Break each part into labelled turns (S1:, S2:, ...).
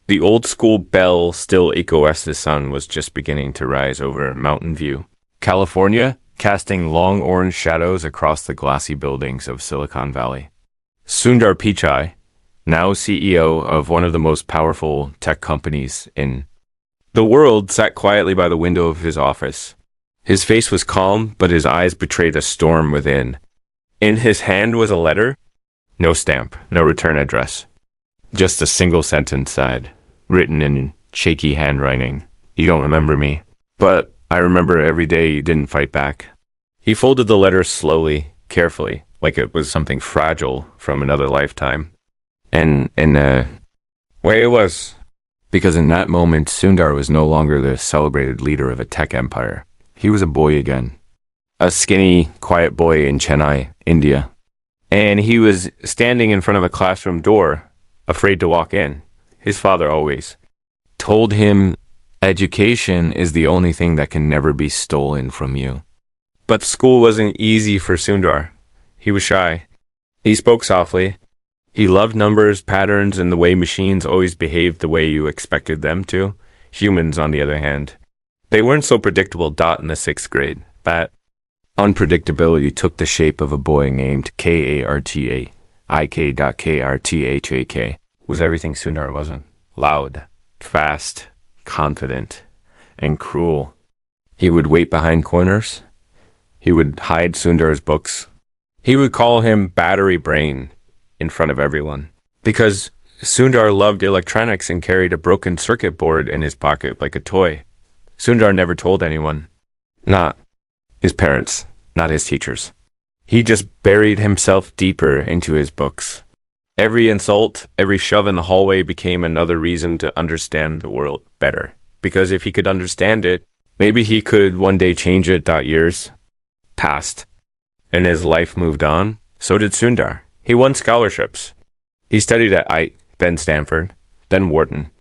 S1: The old school bell still echo as the sun was just beginning to rise over Mountain View, California, casting long orange shadows across the glassy buildings of Silicon Valley. Sundar Pichai, now CEO of one of the most powerful tech companies in the world, sat quietly by the window of his office. His face was calm, but his eyes betrayed a storm within. In his hand was a letter. No stamp, no return address. Just a single sentence side, written in shaky handwriting. You don't remember me, but I remember every day you didn't fight back. He folded the letter slowly, carefully, like it was something fragile from another lifetime. And in a way it was. Because in that moment, Sundar was no longer the celebrated leader of a tech empire. He was a boy again. A skinny, quiet boy in Chennai, India. And he was standing in front of a classroom door, afraid to walk in. His father always told him, education is the only thing that can never be stolen from you. But school wasn't easy for Sundar. He was shy. He spoke softly. He loved numbers, patterns, and the way machines always behaved the way you expected them to. Humans, on the other hand, they weren't so predictable. In the 6th grade. That unpredictability took the shape of a boy named Karthik. Was everything Sundar wasn't. Loud, fast, confident, and cruel. He would wait behind corners. He would hide Sundar's books. He would call him battery brain in front of everyone. Because Sundar loved electronics and carried a broken circuit board in his pocket like a toy. Sundar never told anyone. Not his parents, not his teachers. He just buried himself deeper into his books. Every insult, every shove in the hallway became another reason to understand the world better. Because if he could understand it, maybe he could one day change it. Years passed, and his life moved on. So did Sundar. He won scholarships. He studied at IIT, then Stanford, then Wharton.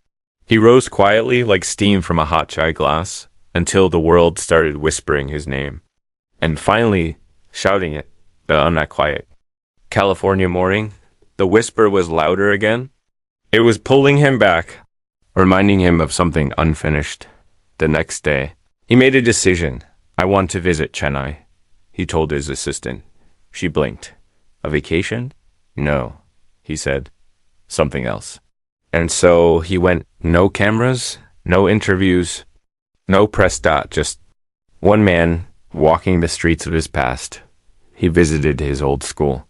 S1: He rose quietly like steam from a hot chai glass until the world started whispering his name. And finally, shouting it, but I'm not quiet. California morning, the whisper was louder again. It was pulling him back, reminding him of something unfinished. The next day, he made a decision. I want to visit Chennai, he told his assistant. She blinked. A vacation? No, he said. Something else. And so he went. No cameras, no interviews, no press. Just one man walking the streets of his past. He visited his old school.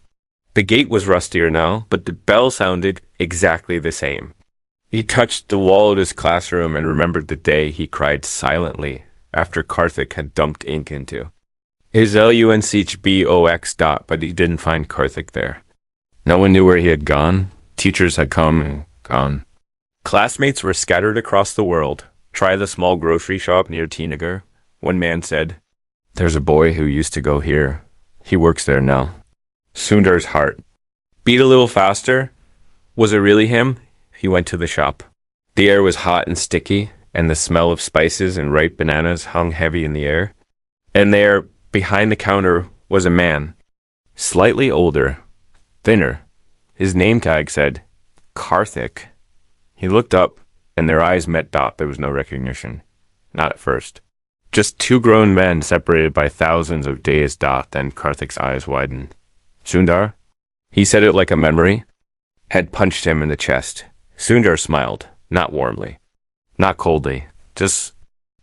S1: The gate was rustier now, but the bell sounded exactly the same. He touched the wall of his classroom and remembered the day he cried silently after Karthik had dumped ink into his lunchbox. But he didn't find Karthik there. No one knew where he had gone. Teachers had come and gone. Classmates were scattered across the world. Try the small grocery shop near Tinagar. One man said, "There's a boy who used to go here. He works there now." Sundar's heart beat a little faster. Was it really him? He went to the shop. The air was hot and sticky, and the smell of spices and ripe bananas hung heavy in the air. And there, behind the counter, was a man, slightly older, thinner. His name tag said, Karthik. He looked up, and their eyes met. There was no recognition. Not at first. Just two grown men separated by thousands of days. Then Karthik's eyes widened. Sundar? He said it like a memory. Had punched him in the chest. Sundar smiled, not warmly, not coldly, just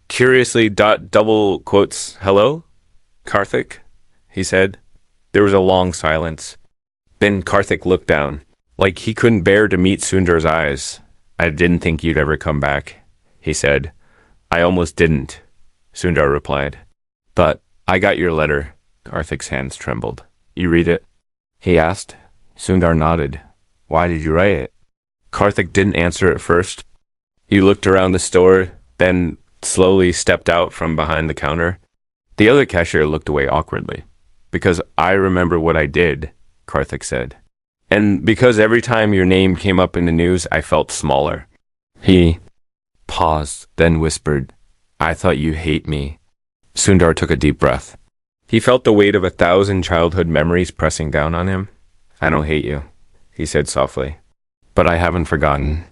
S1: curiously. Double quotes. Hello? Karthik? He said. There was a long silence. Then Karthik looked down, like he couldn't bear to meet Sundar's eyes. I didn't think you'd ever come back, he said. I almost didn't, Sundar replied. But I got your letter. Karthik's hands trembled. You read it? He asked. Sundar nodded. Why did you write it? Karthik didn't answer at first. He looked around the store, then slowly stepped out from behind the counter. The other cashier looked away awkwardly. Because I remember what I did, Karthik said. And because every time your name came up in the news, I felt smaller. He paused, then whispered, I thought you hate me. Sundar took a deep breath. He felt the weight of 1,000 childhood memories pressing down on him. I don't hate you, he said softly. But I haven't forgotten.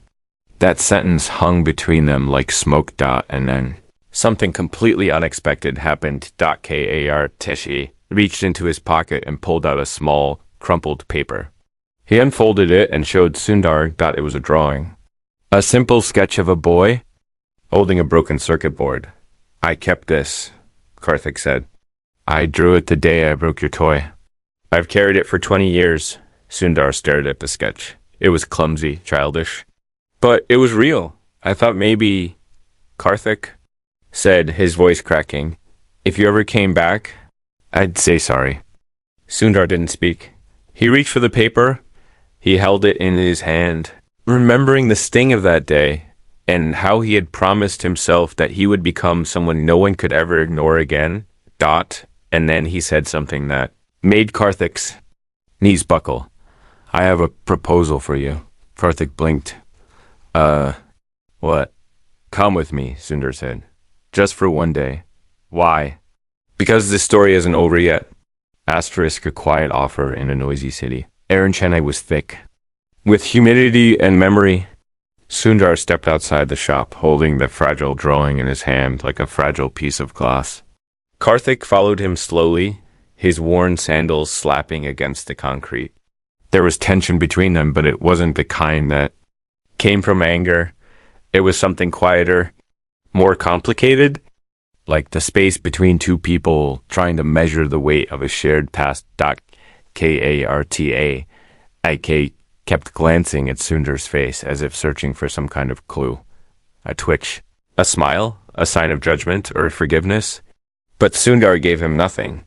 S1: That sentence hung between them like smoke. And then something completely unexpected happened. Karthik reached into his pocket and pulled out a small, crumpled paper. He unfolded it and showed Sundar that it was a drawing. A simple sketch of a boy holding a broken circuit board. I kept this, Karthik said. I drew it the day I broke your toy. I've carried it for 20 years. Sundar stared at the sketch. It was clumsy, childish. But it was real. I thought maybe... Karthik said, his voice cracking. If you ever came back, I'd say sorry. Sundar didn't speak. He reached for the paper. He held it in his hand, remembering the sting of that day and how he had promised himself that he would become someone no one could ever ignore again. And then he said something that made Karthik's knees buckle. I have a proposal for you. Karthik blinked. What? Come with me, Sundar said. Just for one day. Why? Because this story isn't over yet. Asterisk, a quiet offer in a noisy city. Air in Chennai was thick. With humidity and memory, Sundar stepped outside the shop, holding the fragile drawing in his hand like a fragile piece of glass. Karthik followed him slowly, his worn sandals slapping against the concrete. There was tension between them, but it wasn't the kind that came from anger. It was something quieter, more complicated, like the space between two people trying to measure the weight of a shared past. Karthik kept glancing at Sundar's face as if searching for some kind of clue. A twitch, a smile, a sign of judgment or forgiveness. But Sundar gave him nothing.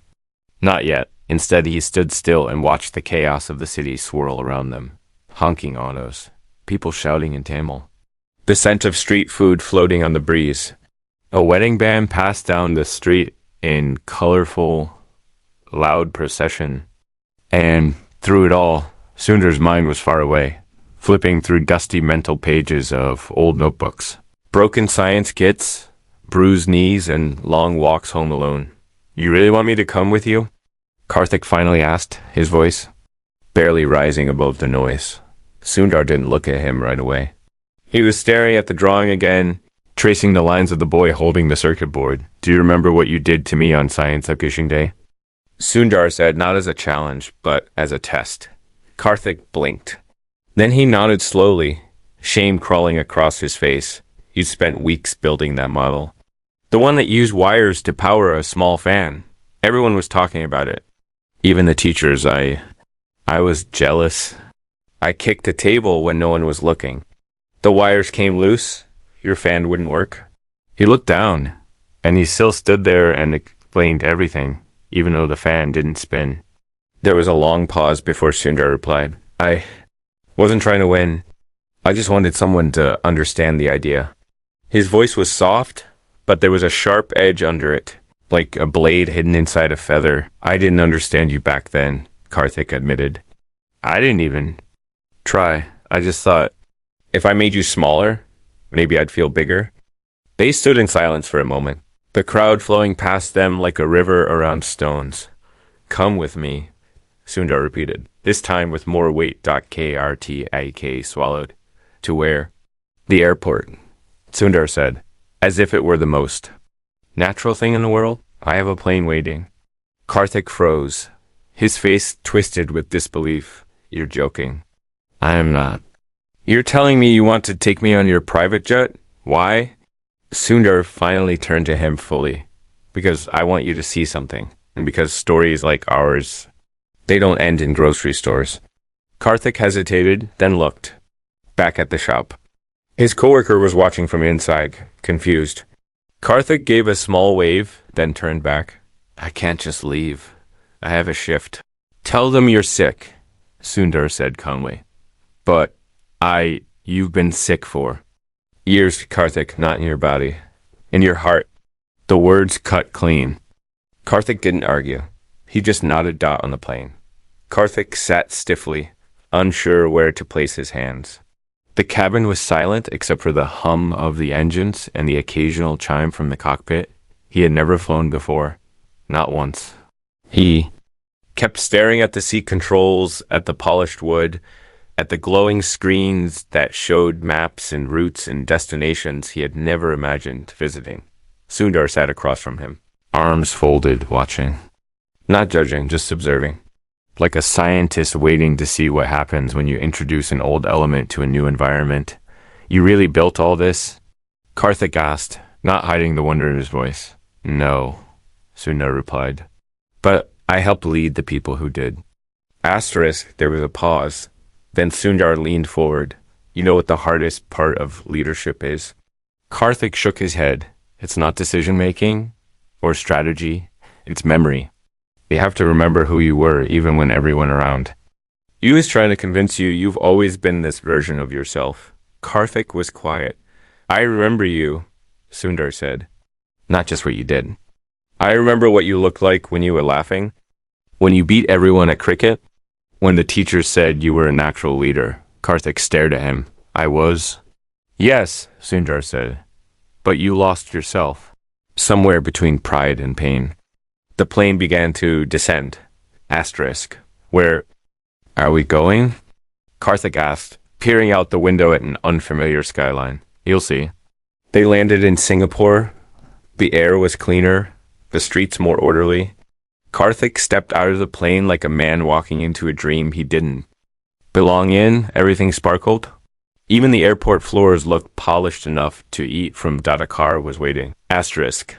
S1: Not yet. Instead, he stood still and watched the chaos of the city swirl around them. Honking autos, people shouting in Tamil. The scent of street food floating on the breeze. A wedding band passed down the street in colorful, loud procession. And through it all, Sundar's mind was far away, flipping through dusty mental pages of old notebooks. Broken science kits, bruised knees, and long walks home alone. You really want me to come with you? Karthik finally asked, his voice barely rising above the noise. Sundar didn't look at him right away. He was staring at the drawing again, tracing the lines of the boy holding the circuit board. Do you remember what you did to me on Science Education Day? Sundar said, not as a challenge, but as a test. Karthik blinked. Then he nodded slowly, shame crawling across his face. You'd spent weeks building that model. The one that used wires to power a small fan. Everyone was talking about it. Even the teachers. I was jealous. I kicked the table when no one was looking. The wires came loose. Your fan wouldn't work. He looked down, and he still stood there and explained everything, even though the fan didn't spin. There was a long pause before Sundar replied. I wasn't trying to win. I just wanted someone to understand the idea. His voice was soft, but there was a sharp edge under it, like a blade hidden inside a feather. I didn't understand you back then, Karthik admitted. I didn't even try. I just thought, if I made you smaller, maybe I'd feel bigger. They stood in silence for a moment, the crowd flowing past them like a river around stones. Come with me, Sundar repeated, this time with more weight. Karthik swallowed. To where? The airport, Sundar said, as if it were the most natural thing in the world. I have a plane waiting. Karthik froze, his face twisted with disbelief. You're joking. I am not. You're telling me you want to take me on your private jet? Why? Sundar finally turned to him fully. Because I want you to see something. And because stories like ours, they don't end in grocery stores. Karthik hesitated, then looked back at the shop. His coworker was watching from inside, confused. Karthik gave a small wave, then turned back. I can't just leave. I have a shift. Tell them you're sick, Sundar said calmly. But you've been sick for years, Karthik, not in your body. In your heart. The words cut clean. Karthik didn't argue. He just nodded on the plane. Karthik sat stiffly, unsure where to place his hands. The cabin was silent except for the hum of the engines and the occasional chime from the cockpit. He had never flown before. Not once. He kept staring at the seat controls, at the polished wood, at the glowing screens that showed maps and routes and destinations he had never imagined visiting. Sundar sat across from him, arms folded, watching. Not judging, just observing. Like a scientist waiting to see what happens when you introduce an old element to a new environment. You really built all this? Karthik asked, not hiding the wonder in his voice. No, Sundar replied. But I helped lead the people who did. Asterisk, there was a pause. Then Sundar leaned forward. You know what the hardest part of leadership is? Karthik shook his head. It's not decision-making or strategy. It's memory. You have to remember who you were, even when everyone around. You was trying to convince you you've always been this version of yourself. Karthik was quiet. I remember you, Sundar said. Not just what you did. I remember what you looked like when you were laughing. When you beat everyone at cricket. When the teacher said you were a natural leader. Karthik stared at him. I was? Yes, Sundar said. But you lost yourself. Somewhere between pride and pain. The plane began to descend. Asterisk. Where are we going? Karthik asked, peering out the window at an unfamiliar skyline. You'll see. They landed in Singapore. The air was cleaner, the streets more orderly. Karthik stepped out of the plane like a man walking into a dream he didn't belong in. Everything sparkled. Even the airport floors looked polished enough to eat from that a car was waiting. Asterisk.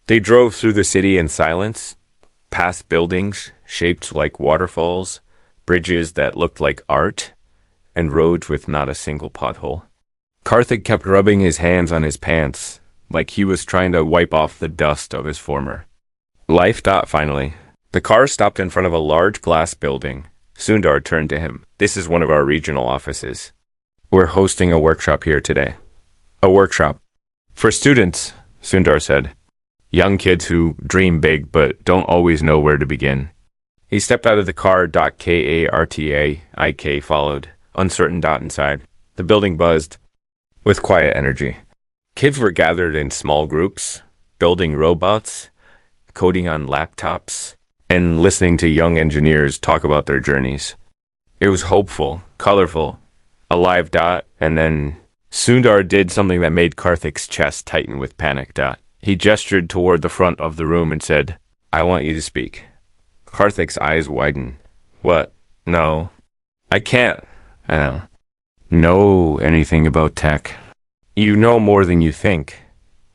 S1: They drove through the city in silence, past buildings shaped like waterfalls, bridges that looked like art, and roads with not a single pothole. Karthik kept rubbing his hands on his pants, like he was trying to wipe off the dust of his former life. Finally, the car stopped in front of a large glass building. Sundar turned to him. This is one of our regional offices. We're hosting a workshop here today. A workshop. For students, Sundar said. Young kids who dream big but don't always know where to begin. He stepped out of the car. Karthik followed, uncertain inside. The building buzzed with quiet energy. Kids were gathered in small groups, building robots, coding on laptops, and listening to young engineers talk about their journeys. It was hopeful, colorful, alive. And then Sundar did something that made Karthik's chest tighten with panic. He gestured toward the front of the room and said, I want you to speak. Karthik's eyes widened. What? No. I can't. I don't know anything about tech. You know more than you think,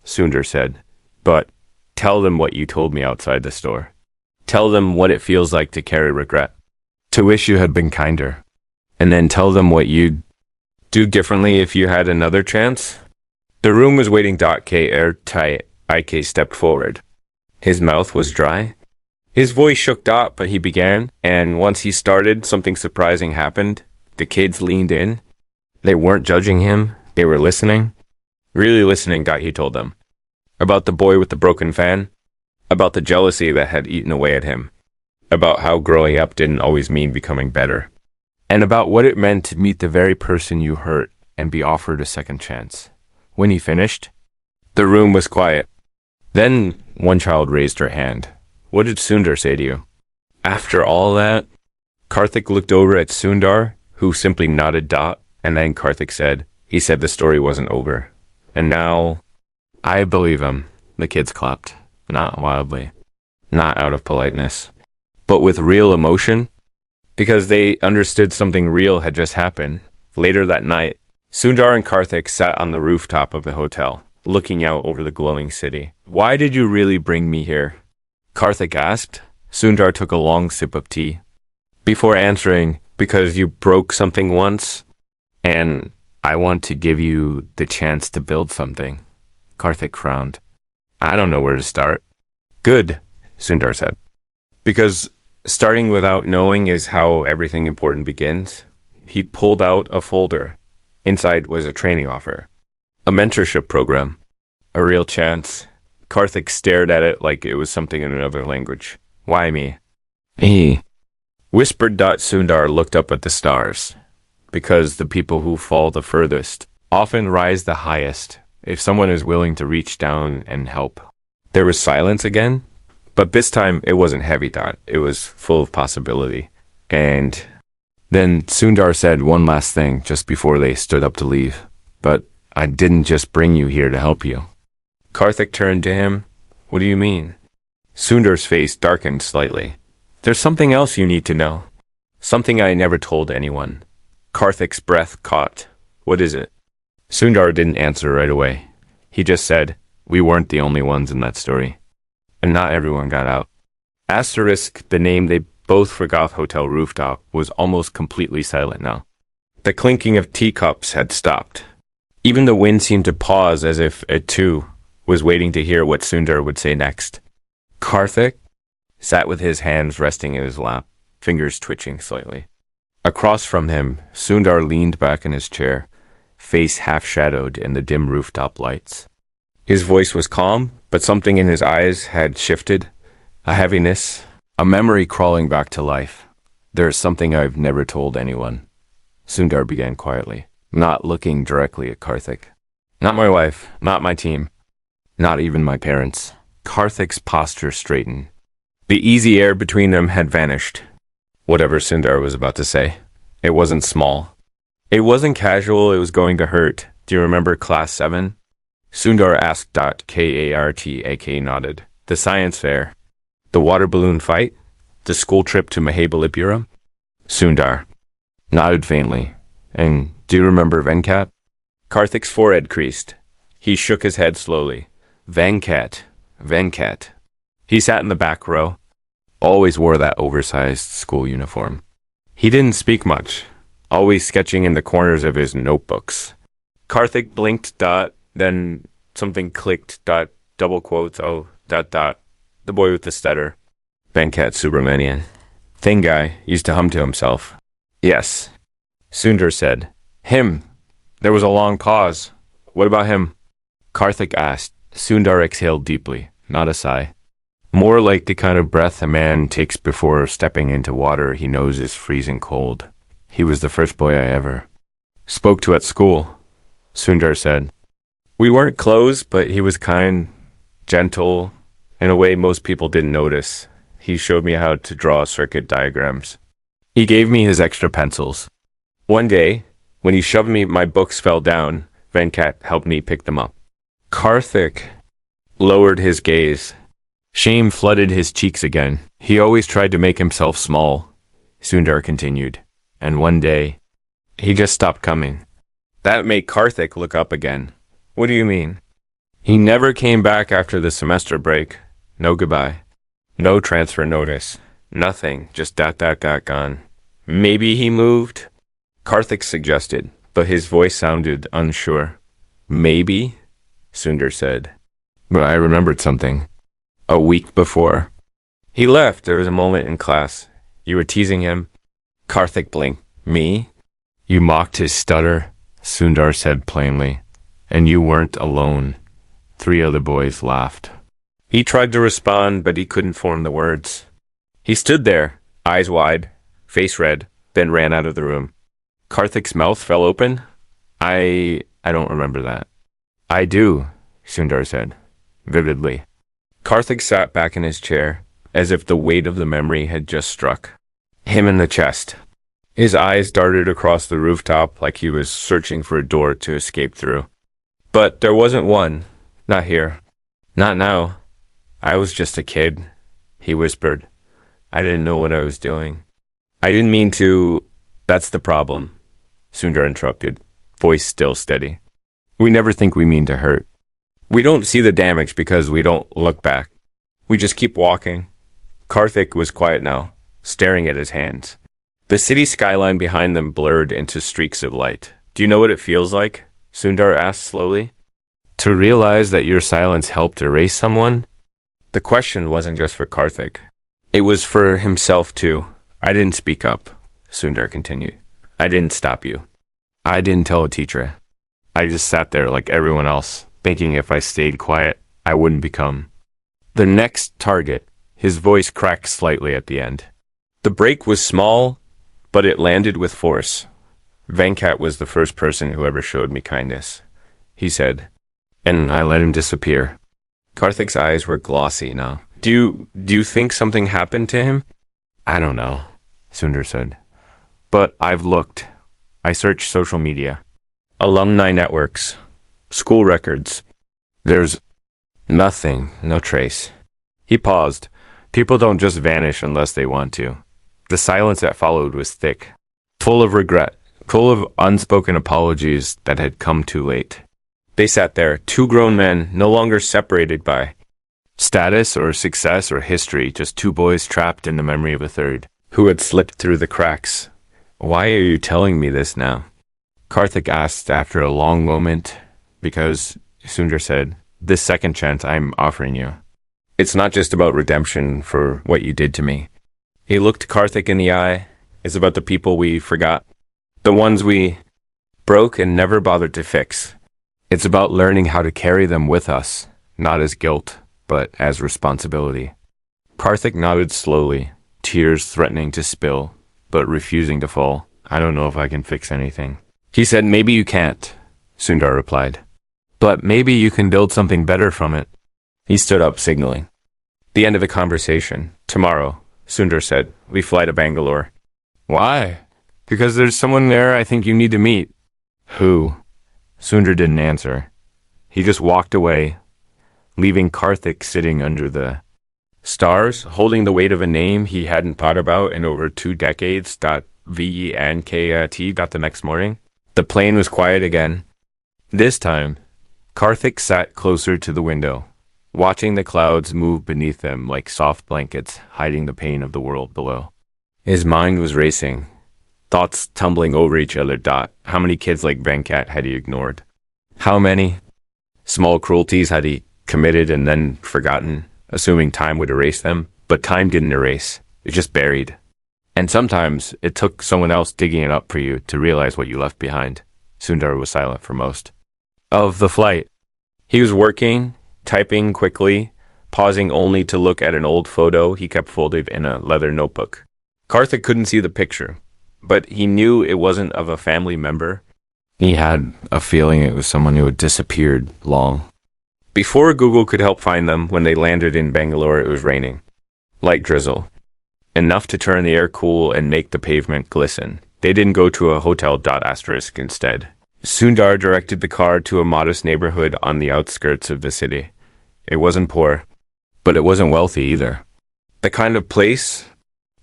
S1: Sundar said. But tell them what you told me outside the store. Tell them what it feels like to carry regret. To wish you had been kinder. And then tell them what you'd do differently if you had another chance. The room was waiting. Airtight. Ik stepped forward. His mouth was dry. His voice shook. But he began, and once he started, something surprising happened. The kids leaned in. They weren't judging him. They were listening. Really listening, he told them. About the boy with the broken fan. About the jealousy that had eaten away at him. About how growing up didn't always mean becoming better. And about what it meant to meet the very person you hurt and be offered a second chance. When he finished, the room was quiet. Then one child raised her hand. What did Sundar say to you? After all that, Karthik looked over at Sundar, who simply nodded. And then Karthik said, he said the story wasn't over. And now, I believe him. The kids clapped. Not wildly. Not out of politeness. But with real emotion. Because they understood something real had just happened. Later that night, Sundar and Karthik sat on the rooftop of the hotel, looking out over the glowing city. Why did you really bring me here? Karthik asked. Sundar took a long sip of tea. Before answering, because you broke something once, and I want to give you the chance to build something. Karthik frowned. I don't know where to start. Good, Sundar said. Because starting without knowing is how everything important begins. He pulled out a folder. Inside was a training offer. A mentorship program. A real chance. Karthik stared at it like it was something in another language. Why me? He whispered. Sundar looked up at the stars. Because the people who fall the furthest often rise the highest if someone is willing to reach down and help. There was silence again, but this time it wasn't heavy. It was full of possibility. And Then Sundar said one last thing just before they stood up to leave. But I didn't just bring you here to help you. Karthik turned to him. What do you mean? Sundar's face darkened slightly. There's something else you need to know. Something I never told anyone. Karthik's breath caught. What is it? Sundar didn't answer right away. He just said, we weren't the only ones in that story. And not everyone got out. Asterisk, the name they both forgot hotel rooftop, was almost completely silent now. The clinking of teacups had stopped. Even the wind seemed to pause as if it too was waiting to hear what Sundar would say next. Karthik sat with his hands resting in his lap, fingers twitching slightly. Across from him, Sundar leaned back in his chair, face half-shadowed in the dim rooftop lights. His voice was calm, but something in his eyes had shifted, a heaviness, a memory crawling back to life. There is something I've never told anyone. Sundar began quietly, not looking directly at Karthik. Not my wife, not my team, not even my parents. Karthik's posture straightened. The easy air between them had vanished. Whatever Sundar was about to say, it wasn't small. It wasn't casual, it was going to hurt. Do you remember class 7? Sundar asked. Karthik nodded. The science fair. The water balloon fight? The school trip to Mahabalipuram? Sundar nodded faintly. And do you remember Venkat? Karthik's forehead creased. He shook his head slowly. Venkat. He sat in the back row. Always wore that oversized school uniform. He didn't speak much, always sketching in the corners of his notebooks. Karthik blinked. Then something clicked. Double quotes. The boy with the stutter. Venkat Subramanian. Thin guy, used to hum to himself. Yes. Sundar said. Him. There was a long pause. What about him? Karthik asked. Sundar exhaled deeply, not a sigh. More like the kind of breath a man takes before stepping into water he knows is freezing cold. He was the first boy I ever spoke to at school, Sundar said. We weren't close, but he was kind, gentle, in a way most people didn't notice. He showed me how to draw circuit diagrams. He gave me his extra pencils. One day, when he shoved me, my books fell down. Venkat helped me pick them up. Karthik lowered his gaze. Shame flooded his cheeks again. He always tried to make himself small, Sundar continued. And one day, he just stopped coming. That made Karthik look up again. What do you mean? He never came back after the semester break. No goodbye. No transfer notice. Nothing. Just gone. Maybe he moved? Karthik suggested, but his voice sounded unsure. Maybe? Sundar said. But I remembered something. A week before. He left. There was a moment in class. You were teasing him. Karthik blinked. Me? You mocked his stutter, Sundar said plainly. And you weren't alone. 3 other boys laughed. He tried to respond, but he couldn't form the words. He stood there, eyes wide, face red, then ran out of the room. Karthik's mouth fell open. I don't remember that. I do, Sundar said, vividly. Karthik sat back in his chair, as if the weight of the memory had just struck him in the chest. His eyes darted across the rooftop like he was searching for a door to escape through. But there wasn't one. Not here. Not now. I was just a kid, he whispered. I didn't know what I was doing. I didn't mean to. That's the problem, Sundar interrupted, voice still steady. We never think we mean to hurt. We don't see the damage because we don't look back. We just keep walking. Karthik was quiet now, staring at his hands. The city skyline behind them blurred into streaks of light. Do you know what it feels like? Sundar asked slowly. To realize that your silence helped erase someone? The question wasn't just for Karthik. It was for himself too. I didn't speak up, Sundar continued. I didn't stop you. I didn't tell a teacher. I just sat there like everyone else, thinking if I stayed quiet, I wouldn't become the next target. His voice cracked slightly at the end. The break was small, but it landed with force. Venkat was the first person who ever showed me kindness, he said, and I let him disappear. Karthik's eyes were glossy now. Do you think something happened to him? I don't know, Sundar said. But I've looked. I searched social media, alumni networks, school records. There's nothing, no trace. He paused. People don't just vanish unless they want to. The silence that followed was thick, full of regret, full of unspoken apologies that had come too late. They sat there, two grown men, no longer separated by status or success or history, just two boys trapped in the memory of a third, who had slipped through the cracks. Why are you telling me this now? Karthik asked after a long moment. Because, Sundar said, this second chance I'm offering you. It's not just about redemption for what you did to me. He looked Karthik in the eye. It's about the people we forgot. The ones we broke and never bothered to fix. It's about learning how to carry them with us, not as guilt, but as responsibility. Karthik nodded slowly, tears threatening to spill, but refusing to fall. I don't know if I can fix anything. He said, maybe you can't, Sundar replied. But maybe you can build something better from it. He stood up, signaling. The end of the conversation. Tomorrow, Sundar said, we fly to Bangalore. Why? Because there's someone there I think you need to meet. Who? Sundar didn't answer. He just walked away, leaving Karthik sitting under the stars, holding the weight of a name he hadn't thought about in over 2 decades. Venkat the next morning. The plane was quiet again. This time, Karthik sat closer to the window, watching the clouds move beneath them like soft blankets hiding the pain of the world below. His mind was racing, thoughts tumbling over each other. How many kids like Venkat had he ignored? How many small cruelties had he committed and then forgotten, assuming time would erase them? But time didn't erase. It just buried. And sometimes it took someone else digging it up for you to realize what you left behind. Sundar was silent for most of the flight. He was working, typing quickly, pausing only to look at an old photo he kept folded in a leather notebook. Karthik couldn't see the picture, but he knew it wasn't of a family member. He had a feeling it was someone who had disappeared long. Before Google could help find them, when they landed in Bangalore, it was raining. Light drizzle. Enough to turn the air cool and make the pavement glisten. They didn't go to a hotel. Instead. Sundar directed the car to a modest neighborhood on the outskirts of the city. It wasn't poor, but it wasn't wealthy either. The kind of place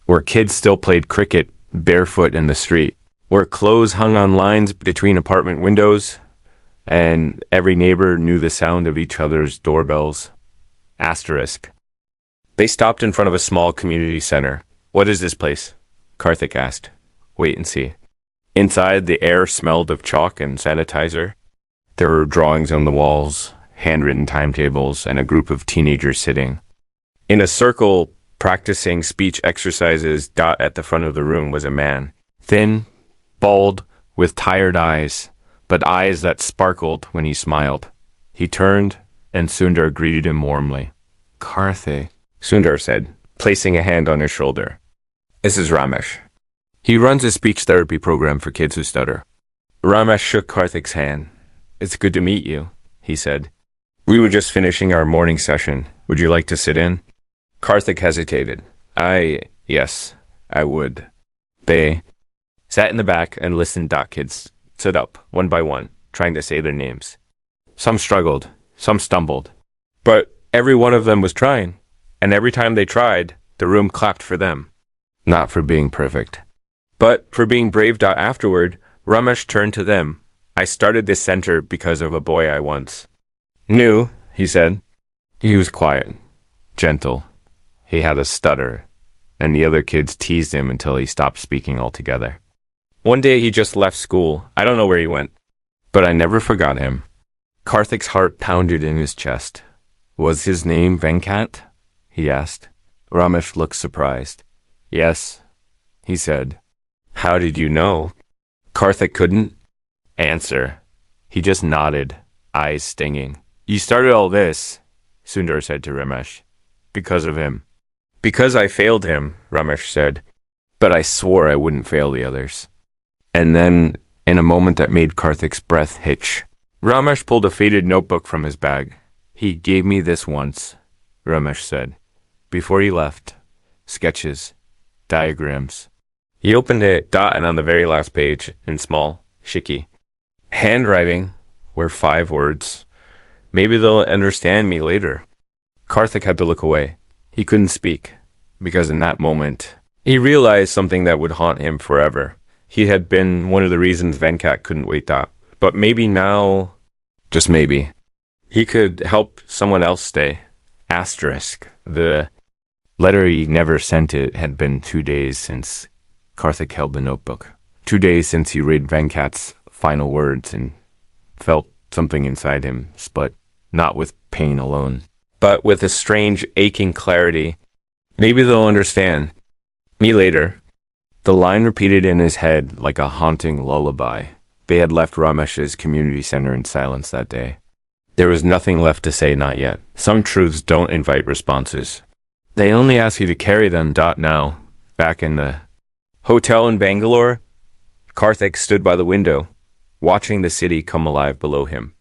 S1: where kids still played cricket barefoot in the street, where clothes hung on lines between apartment windows, and every neighbor knew the sound of each other's doorbells. Asterisk. They stopped in front of a small community center. What is this place? Karthik asked. Wait and see. Inside, the air smelled of chalk and sanitizer. There were drawings on the walls, handwritten timetables, and a group of teenagers sitting. In a circle, practicing speech exercises. At the front of the room was a man. Thin, bald, with tired eyes, but eyes that sparkled when he smiled. He turned, and Sundar greeted him warmly. Karthik, Sundar said, placing a hand on his shoulder. This is Ramesh. He runs a speech therapy program for kids who stutter. Ramesh shook Karthik's hand. It's good to meet you, he said. We were just finishing our morning session. Would you like to sit in? Karthik hesitated. Yes, I would. They sat in the back and listened. Kids stood up, one by one, trying to say their names. Some struggled, some stumbled. But every one of them was trying. And every time they tried, the room clapped for them. Not for being perfect, but for being brave. Afterward, Ramesh turned to them. I started this center because of a boy I once knew, he said. He was quiet, gentle. He had a stutter, and the other kids teased him until he stopped speaking altogether. One day he just left school. I don't know where he went, but I never forgot him. Karthik's heart pounded in his chest. Was his name Venkat? He asked. Ramesh looked surprised. Yes, he said. How did you know? Karthik couldn't answer. He just nodded, eyes stinging. You started all this, Sundar said to Ramesh, because of him. Because I failed him, Ramesh said, but I swore I wouldn't fail the others. And then, in a moment that made Karthik's breath hitch, Ramesh pulled a faded notebook from his bag. He gave me this once, Ramesh said. Before he left, sketches, diagrams. He opened it, and on the very last page, in small, shicky handwriting, were 5 words. Maybe they'll understand me later. Karthik had to look away. He couldn't speak, because in that moment, he realized something that would haunt him forever. He had been one of the reasons Venkat couldn't wait that. But maybe now, just maybe, he could help someone else stay. Asterisk. The letter he never sent it had been 2 days since Karthik held the notebook. 2 days since he read Venkat's final words and felt something inside him split, not with pain alone, but with a strange aching clarity. Maybe they'll understand me later. The line repeated in his head like a haunting lullaby. They had left Ramesh's community center in silence that day. There was nothing left to say, not yet. Some truths don't invite responses. They only ask you to carry them. Now, back in the hotel in Bangalore, Karthik stood by the window, watching the city come alive below him.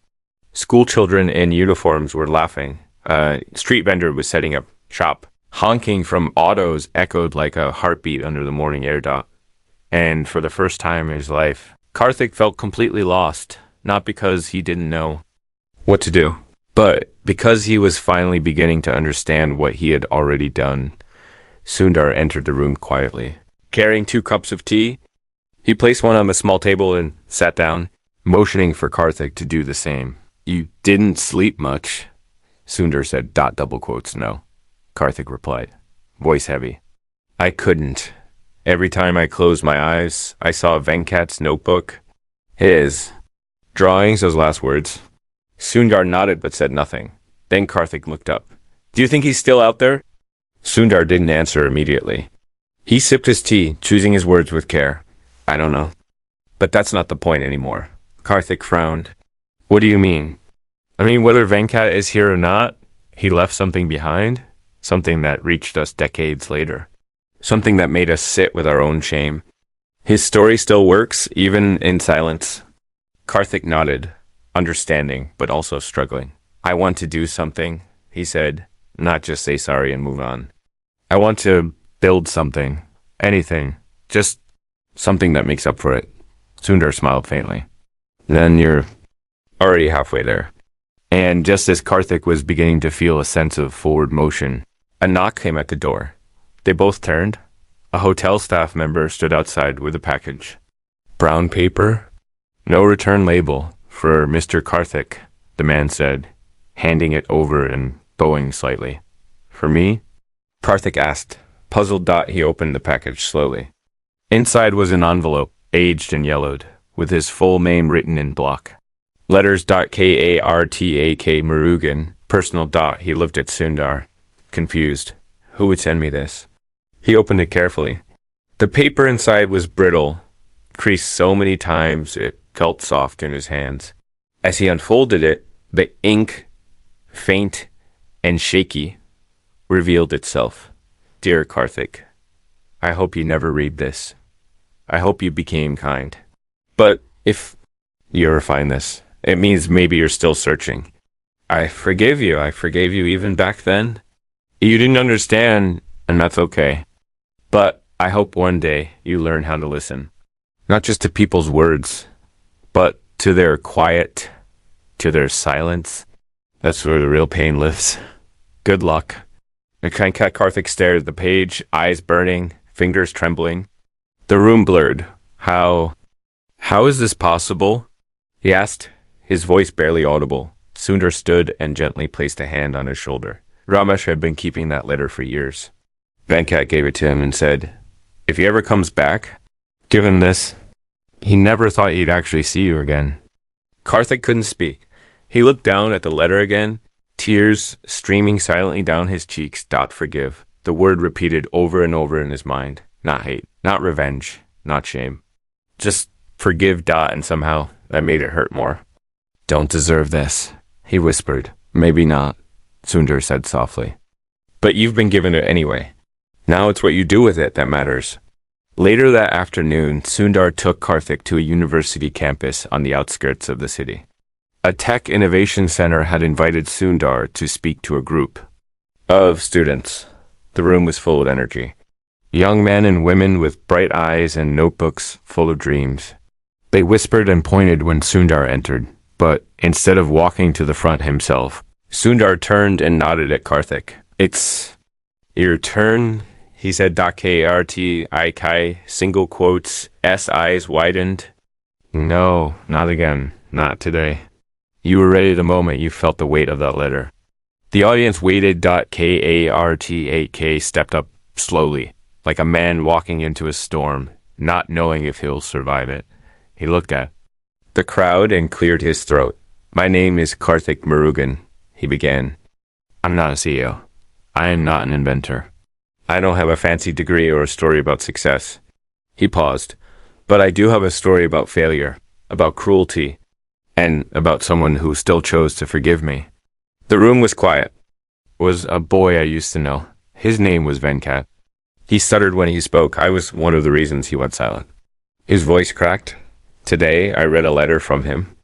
S1: School children in uniforms were laughing. A street vendor was setting up shop. Honking from autos echoed like a heartbeat under the morning air. And for the first time in his life, Karthik felt completely lost, not because he didn't know what to do, but because he was finally beginning to understand what he had already done. Sundar entered the room quietly. Carrying 2 cups of tea, he placed one on a small table and sat down, motioning for Karthik to do the same. "You didn't sleep much," Sundar said. Double quotes, no. Karthik replied, voice heavy. "I couldn't. Every time I closed my eyes, I saw Venkat's notebook. His drawings," those last words. Sundar nodded but said nothing. Then Karthik looked up. "Do you think he's still out there?" Sundar didn't answer immediately. He sipped his tea, choosing his words with care. "I don't know. But that's not the point anymore." Karthik frowned. "What do you mean?" "I mean, whether Venkat is here or not, he left something behind. Something that reached us decades later. Something that made us sit with our own shame. His story still works, even in silence." Karthik nodded, understanding, but also struggling. "I want to do something," he said, "not just say sorry and move on. I want to build something. Anything. Just something that makes up for it." Sundar smiled faintly. "Then you're already halfway there." And just as Karthik was beginning to feel a sense of forward motion, a knock came at the door. They both turned. A hotel staff member stood outside with a package. "Brown paper? No return label for Mr. Karthik," the man said, handing it over and bowing slightly. "For me?" Karthik asked. Puzzled, he opened the package slowly. Inside was an envelope, aged and yellowed, with his full name written in block. Letters Kartak Murugan, personal. He looked at Sundar, confused. Who would send me this? He opened it carefully. The paper inside was brittle, creased so many times it felt soft in his hands. As he unfolded it, the ink, faint and shaky, revealed itself. "Dear Karthik, I hope you never read this. I hope you became kind. But if you ever find this, it means maybe you're still searching. I forgive you. I forgave you even back then. You didn't understand, and that's okay. But I hope one day you learn how to listen. Not just to people's words, but to their quiet, to their silence. That's where the real pain lives. Good luck." Karthik stared at the page, eyes burning, fingers trembling. The room blurred. How is this possible?" he asked, his voice barely audible. Sundar stood and gently placed a hand on his shoulder. Ramesh had been keeping that letter for years. Venkat gave it to him and said, "If he ever comes back, give him this. He never thought he'd actually see you again." Karthik couldn't speak. He looked down at the letter again, tears streaming silently down his cheeks. Forgive. The word repeated over and over in his mind. Not hate, not revenge, not shame. Just forgive. And somehow that made it hurt more. "Don't deserve this," he whispered. "Maybe not," Sundar said softly. "But you've been given it anyway. Now it's what you do with it that matters." Later that afternoon, Sundar took Karthik to a university campus on the outskirts of the city. A tech innovation center had invited Sundar to speak to a group of students. The room was full of energy. Young men and women with bright eyes and notebooks full of dreams. They whispered and pointed when Sundar entered, but instead of walking to the front himself, Sundar turned and nodded at Karthik. "It's your turn," he said. Karthik, single quotes, S eyes widened. "No, not again. Not today." You were ready the moment you felt the weight of that letter. The audience waited. Karthik stepped up slowly, like a man walking into a storm, not knowing if he'll survive it. He looked at the crowd and cleared his throat. "My name is Karthik Murugan," he began. "I'm not a CEO. I am not an inventor. I don't have a fancy degree or a story about success." He paused. "But I do have a story about failure, about cruelty, and about someone who still chose to forgive me." The room was quiet. It was a boy I used to know. His name was Venkat. He stuttered when he spoke. I was one of the reasons he went silent. His voice cracked. Today, I read a letter from him.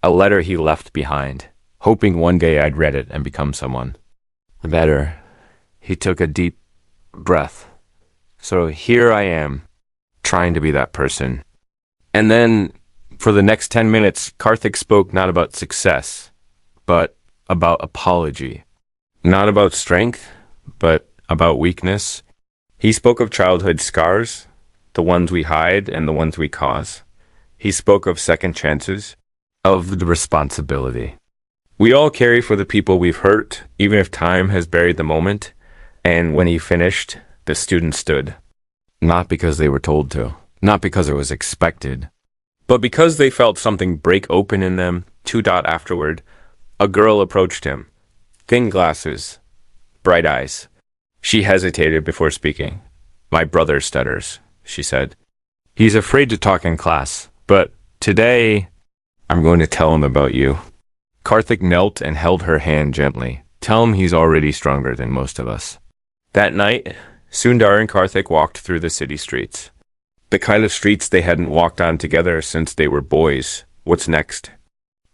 S1: A letter he left behind, hoping one day I'd read it and become someone better. He took a deep breath. So here I am, trying to be that person. And then, for the next 10 minutes, Karthik spoke not about success, but about apology. Not about strength, but about weakness. He spoke of childhood scars, the ones we hide and the ones we cause. He spoke of second chances, of the responsibility we all carry for the people we've hurt, even if time has buried the moment. And when he finished, the students stood. Not because they were told to, not because it was expected, but because they felt something break open in them. Afterward, a girl approached him. Thin glasses, bright eyes. She hesitated before speaking. "My brother stutters," she said. "He's afraid to talk in class, but today I'm going to tell him about you." Karthik knelt and held her hand gently. "Tell him he's already stronger than most of us." That night, Sundar and Karthik walked through the city streets. The kind of streets they hadn't walked on together since they were boys. "What's next?"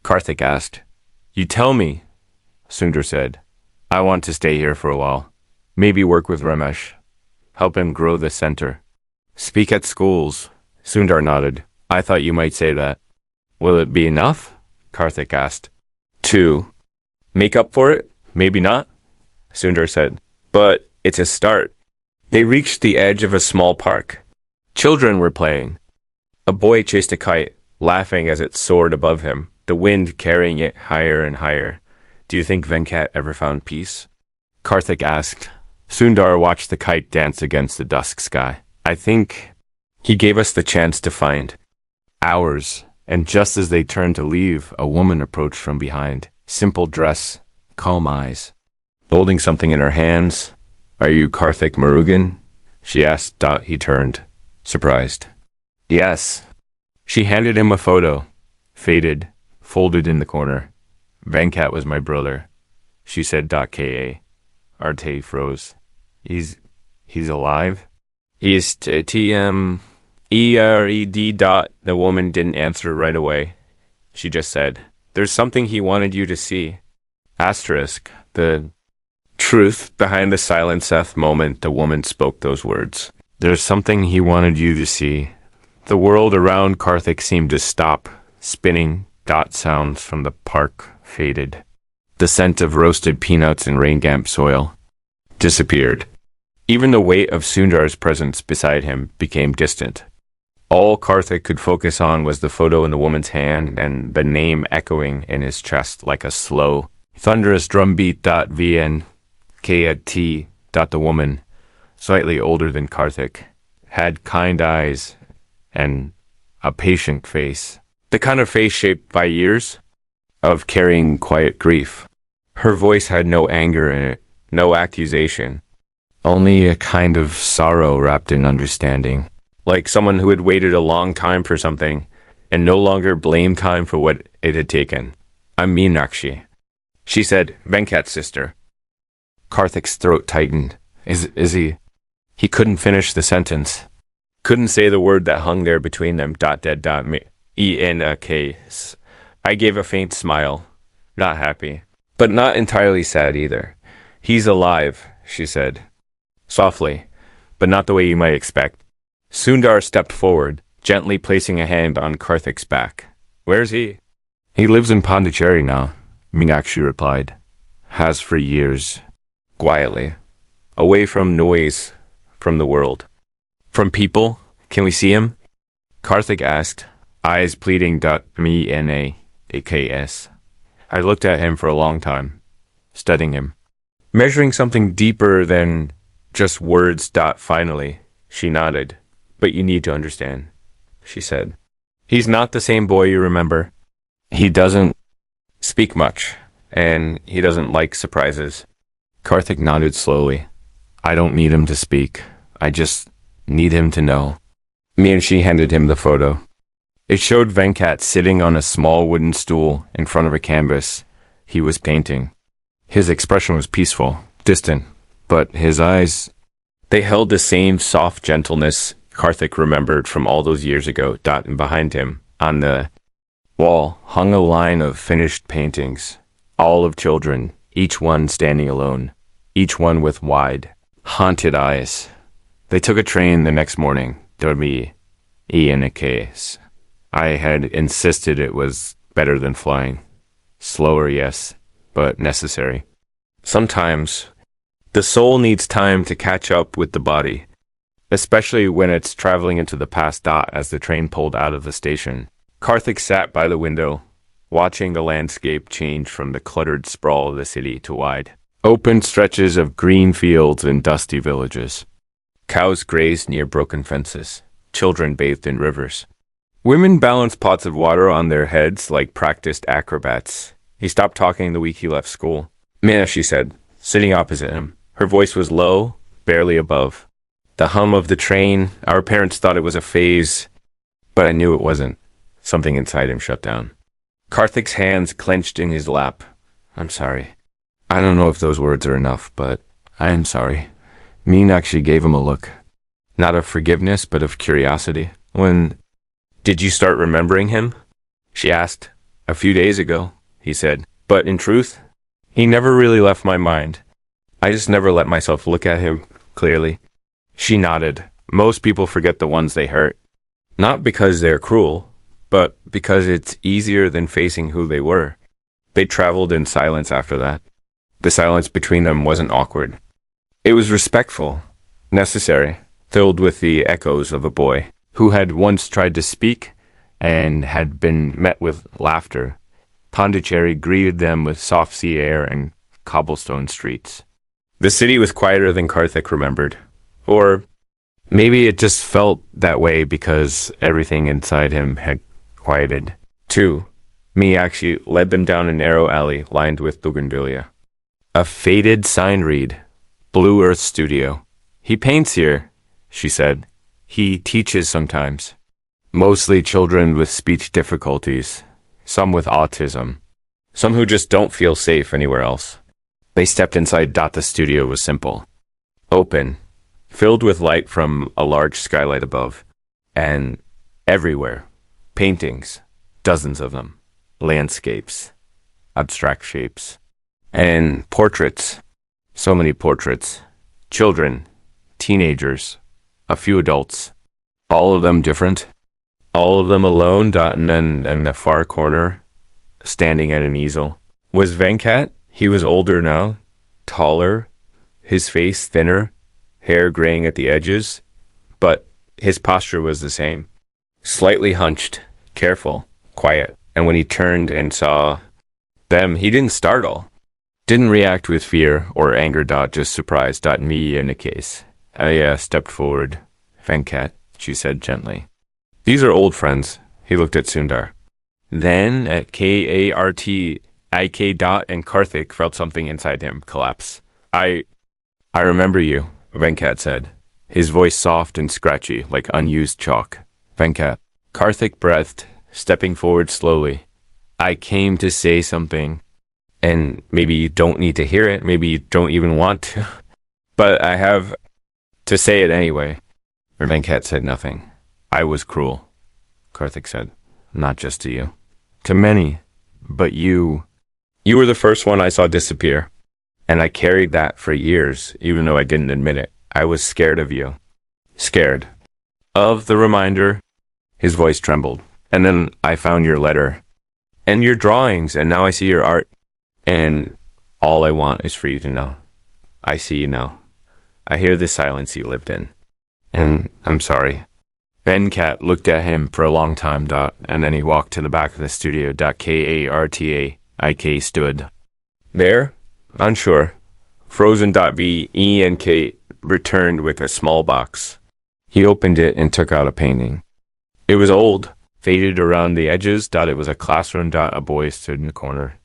S1: Karthik asked. "You tell me," Sundar said. "I want to stay here for a while. Maybe work with Ramesh. Help him grow the center. Speak at schools." Sundar nodded. "I thought you might say that." "Will it be enough?" Karthik asked. "To make up for it? Maybe not," Sundar said. "But it's a start." They reached the edge of a small park. Children were playing. A boy chased a kite, laughing as it soared above him, the wind carrying it higher and higher. "Do you think Venkat ever found peace?" Karthik asked. Sundar watched the kite dance against the dusk sky. "I think he gave us the chance to find ours." And just as they turned to leave, a woman approached from behind. Simple dress, calm eyes, holding something in her hands. "Are you Karthik Murugan?" she asked. He turned, surprised. "Yes." She handed him a photo, faded, folded in the corner. "Venkat was my brother," she said. Ka. Arte froze. He's alive?" "He's Ered. The woman didn't answer right away. She just said, "There's something he wanted you to see." Asterisk. The truth behind the silent Seth moment, the woman spoke those words. There's something he wanted you to see. The world around Karthik seemed to stop. Spinning dot sounds from the park faded. The scent of roasted peanuts and rain-damp soil disappeared. Even the weight of Sundar's presence beside him became distant. All Karthik could focus on was the photo in the woman's hand and the name echoing in his chest like a slow, thunderous drumbeat. Vn. Kt. The woman, slightly older than Karthik, had kind eyes and a patient face. The kind of face shaped by years of carrying quiet grief. Her voice had no anger in it, no accusation, only a kind of sorrow wrapped in understanding. Like someone who had waited a long time for something and no longer blamed time for what it had taken. "I'm Meenakshi," she said. "Venkat's sister." Karthik's throat tightened. Is he? He couldn't finish the sentence. Couldn't say the word that hung there between them. E-N-K. I gave a faint smile. Not happy, but not entirely sad either. "He's alive," she said, softly, but not the way you might expect. Sundar stepped forward, gently placing a hand on Karthik's back. Where's he? He lives in Pondicherry now, Meenakshi replied. Has for years. Quietly. Away from noise, from the world. From people? Can we see him? Karthik asked, eyes pleading. M-E-N-A-K-S. I looked at him for a long time, studying him. Measuring something deeper than just words. Finally, she nodded. But you need to understand, she said. He's not the same boy you remember. He doesn't speak much, and he doesn't like surprises. Karthik nodded slowly. I don't need him to speak. I just need him to know. Me and she handed him the photo. It showed Venkat sitting on a small wooden stool in front of a canvas he was painting. His expression was peaceful, distant, but his eyes, they held the same soft gentleness Karthik remembered from all those years ago. And behind him, on the wall, hung a line of finished paintings, all of children, each one standing alone, each one with wide, haunted eyes. They took a train the next morning. Dormi, in a case. I had insisted it was better than flying. Slower, yes, but necessary. Sometimes, the soul needs time to catch up with the body, especially when it's traveling into the past. As the train pulled out of the station, Karthik sat by the window, watching the landscape change from the cluttered sprawl of the city to wide, open stretches of green fields and dusty villages. Cows grazed near broken fences. Children bathed in rivers. Women balanced pots of water on their heads like practiced acrobats. He stopped talking the week he left school. Mina, she said, sitting opposite him. Her voice was low, barely above. The hum of the train, our parents thought it was a phase, but I knew it wasn't. Something inside him shut down. Karthik's hands clenched in his lap. I'm sorry. I don't know if those words are enough, but I am sorry. Meenakshi gave him a look. Not of forgiveness, but of curiosity. When did you start remembering him? She asked. A few days ago, he said. But in truth, he never really left my mind. I just never let myself look at him clearly. She nodded. Most people forget the ones they hurt. Not because they're cruel, but because it's easier than facing who they were. They traveled in silence after that. The silence between them wasn't awkward. It was respectful, necessary, filled with the echoes of a boy who had once tried to speak and had been met with laughter. Pondicherry greeted them with soft sea air and cobblestone streets. The city was quieter than Karthik remembered. Or maybe it just felt that way because everything inside him had quieted. Too, Meenakshi led them down a narrow alley lined with bougainvillea. A faded sign read, Blue Earth Studio. He paints here, she said. He teaches sometimes. Mostly children with speech difficulties, some with autism, some who just don't feel safe anywhere else. They stepped inside. The studio was simple, open, filled with light from a large skylight above, and everywhere, paintings, dozens of them, landscapes, abstract shapes, and portraits. So many portraits. Children, teenagers, a few adults. All of them different. All of them alone. And in the far corner, standing at an easel, was Venkat. He was older now, taller, his face thinner, hair graying at the edges, but his posture was the same. Slightly hunched, careful, quiet. And when he turned and saw them, he didn't startle. Didn't react with fear or anger. Just surprised. Me in a case. I stepped forward. Venkat, she said gently. These are old friends. He looked at Sundar. Then at Kartik and Karthik felt something inside him collapse. I remember you, Venkat said, his voice soft and scratchy like unused chalk. Venkat. Karthik breathed, stepping forward slowly. I came to say something. And maybe you don't need to hear it. Maybe you don't even want to. But I have to say it anyway. Venkat said nothing. I was cruel, Karthik said. Not just to you. To many. But you were the first one I saw disappear. And I carried that for years, even though I didn't admit it. I was scared of you. Scared. Of the reminder, his voice trembled. And then I found your letter. And your drawings, and now I see your art. And all I want is for you to know. I see you now. I hear the silence you lived in. And I'm sorry. Venkat looked at him for a long time, and then he walked to the back of the studio. Karthik stood. There? Unsure. Frozen. Venkat returned with a small box. He opened it and took out a painting. It was old, faded around the edges. It was a classroom. A boy stood in the corner,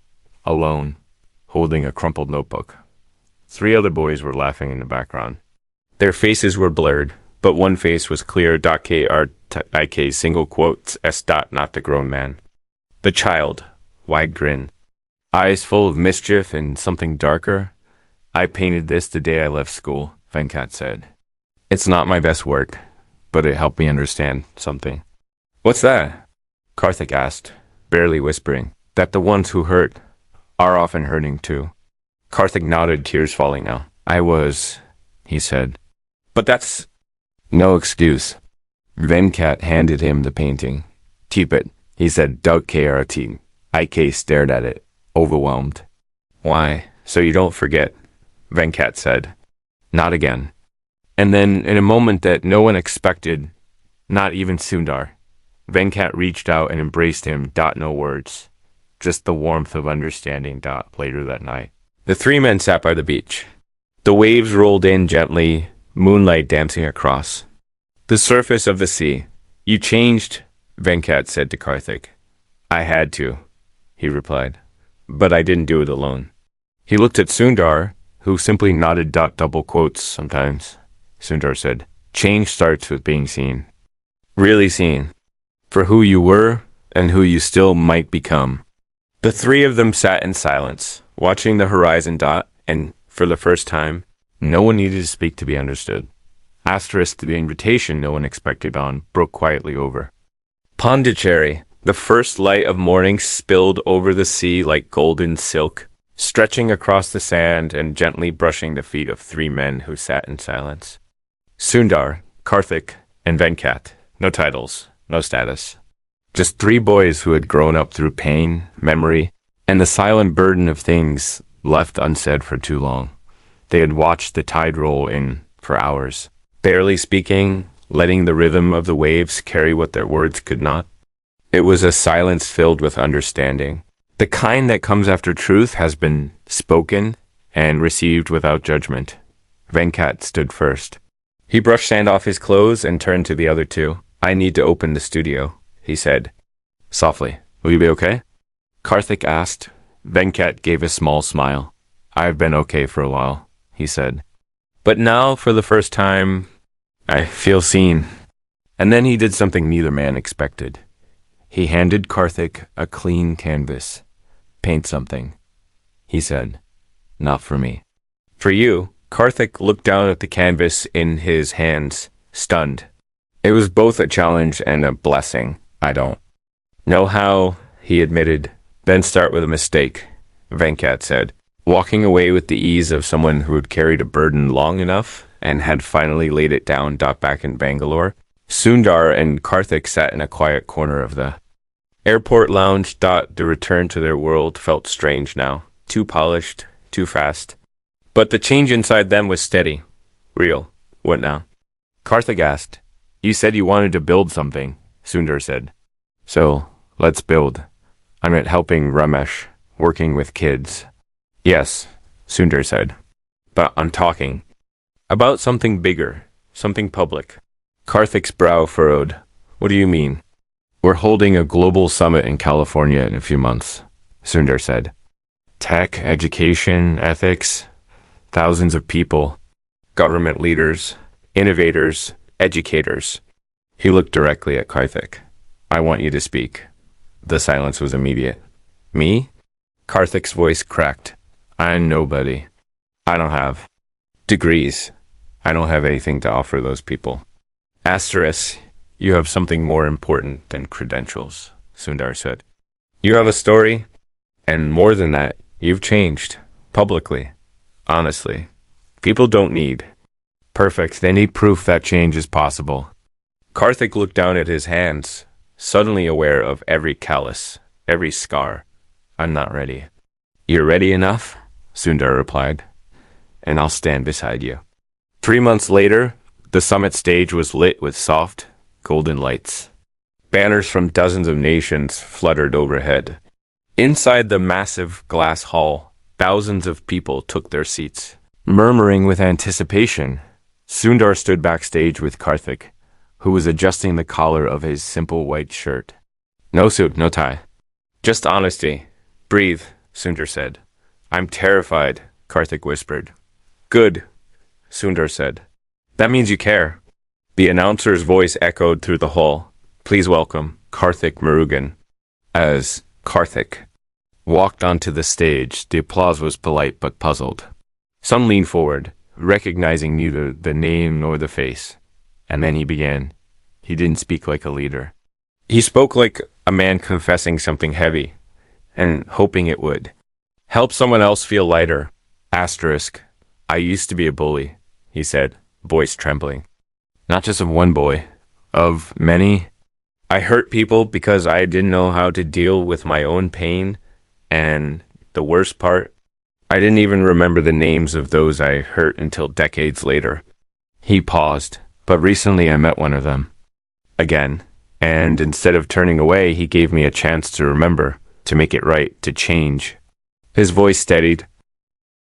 S1: alone, holding a crumpled notebook. 3 other boys were laughing in the background. Their faces were blurred, but one face was clear. Karthik single quotes S. Not the grown man. The child, wide grin, eyes full of mischief and something darker. I painted this the day I left school, Venkat said. It's not my best work, but it helped me understand something. What's that? Karthik asked, barely whispering, that the ones who hurt are often hurting too. Karthik nodded, tears falling now. He said. But that's no excuse. Venkat handed him the painting. Keep it, he said. Karthik. Ik stared at it, overwhelmed. Why? So you don't forget, Venkat said. Not again. And then, in a moment that no one expected, not even Sundar, Venkat reached out and embraced him. No words, just the warmth of understanding. Later that night, the 3 men sat by the beach. The waves rolled in gently, moonlight dancing across the surface of the sea. You changed, Venkat said to Karthik. I had to, he replied, but I didn't do it alone. He looked at Sundar, who simply nodded. Double quotes sometimes. Sundar said, change starts with being seen. Really seen. For who you were and who you still might become. The 3 of them sat in silence, watching the horizon. And for the first time, no one needed to speak to be understood. Asterisk, the invitation no one expected broke quietly over. Pondicherry, the first light of morning spilled over the sea like golden silk, stretching across the sand and gently brushing the feet of 3 men who sat in silence. Sundar, Karthik, and Venkat. No titles, no status. Just 3 boys who had grown up through pain, memory, and the silent burden of things left unsaid for too long. They had watched the tide roll in for hours, barely speaking, letting the rhythm of the waves carry what their words could not. It was a silence filled with understanding. The kind that comes after truth has been spoken and received without judgment. Venkat stood first. He brushed sand off his clothes and turned to the other 2. I need to open the studio, he said. Softly. Will you be okay? Karthik asked. Venkat gave a small smile. I've been okay for a while, he said. But now, for the first time, I feel seen. And then he did something neither man expected. He handed Karthik a clean canvas. Paint something, he said. Not for me. For you. Karthik looked down at the canvas in his hands, stunned. It was both a challenge and a blessing. I don't know how, he admitted. Then start with a mistake, Venkat said, walking away with the ease of someone who had carried a burden long enough and had finally laid it down. Back in Bangalore, Sundar and Karthik sat in a quiet corner of the airport lounge. The return to their world felt strange now, too polished, too fast. But the change inside them was steady, real. What now? Karthik asked. You said you wanted to build something, Sundar said. So, let's build. I'm at helping Ramesh, working with kids. Yes, Sundar said. But I'm talking about something bigger, something public. Karthik's brow furrowed. What do you mean? We're holding a global summit in California in a few months, Sundar said. Tech, education, ethics. Thousands of people, government leaders, innovators, educators. He looked directly at Karthik. I want you to speak. The silence was immediate. Me? Karthik's voice cracked. I'm nobody. I don't have degrees. I don't have anything to offer those people. Asterisk, you have something more important than credentials, Sundar said. You have a story, and more than that, you've changed, publicly. Honestly, people don't need Perfect. They need proof that change is possible. Karthik looked down at his hands, suddenly aware of every callus, every scar. I'm not ready. You're ready enough? Sundar replied, and I'll stand beside you. 3 months later, the summit stage was lit with soft, golden lights. Banners from dozens of nations fluttered overhead. Inside the massive glass hall, thousands of people took their seats. Murmuring with anticipation, Sundar stood backstage with Karthik, who was adjusting the collar of his simple white shirt. No suit, no tie. Just honesty. Breathe, Sundar said. I'm terrified, Karthik whispered. Good, Sundar said. That means you care. The announcer's voice echoed through the hall. Please welcome Karthik Murugan. As Karthik walked onto the stage, the applause was polite but puzzled. Some leaned forward, recognizing neither the name nor the face. And then he began. He didn't speak like a leader. He spoke like a man confessing something heavy, and hoping it would help someone else feel lighter. Asterisk. I used to be a bully, he said, voice trembling. Not just of one boy, of many. I hurt people because I didn't know how to deal with my own pain, and the worst part, I didn't even remember the names of those I hurt until decades later. He paused, but recently I met one of them. Again, and instead of turning away, he gave me a chance to remember, to make it right, to change. His voice steadied.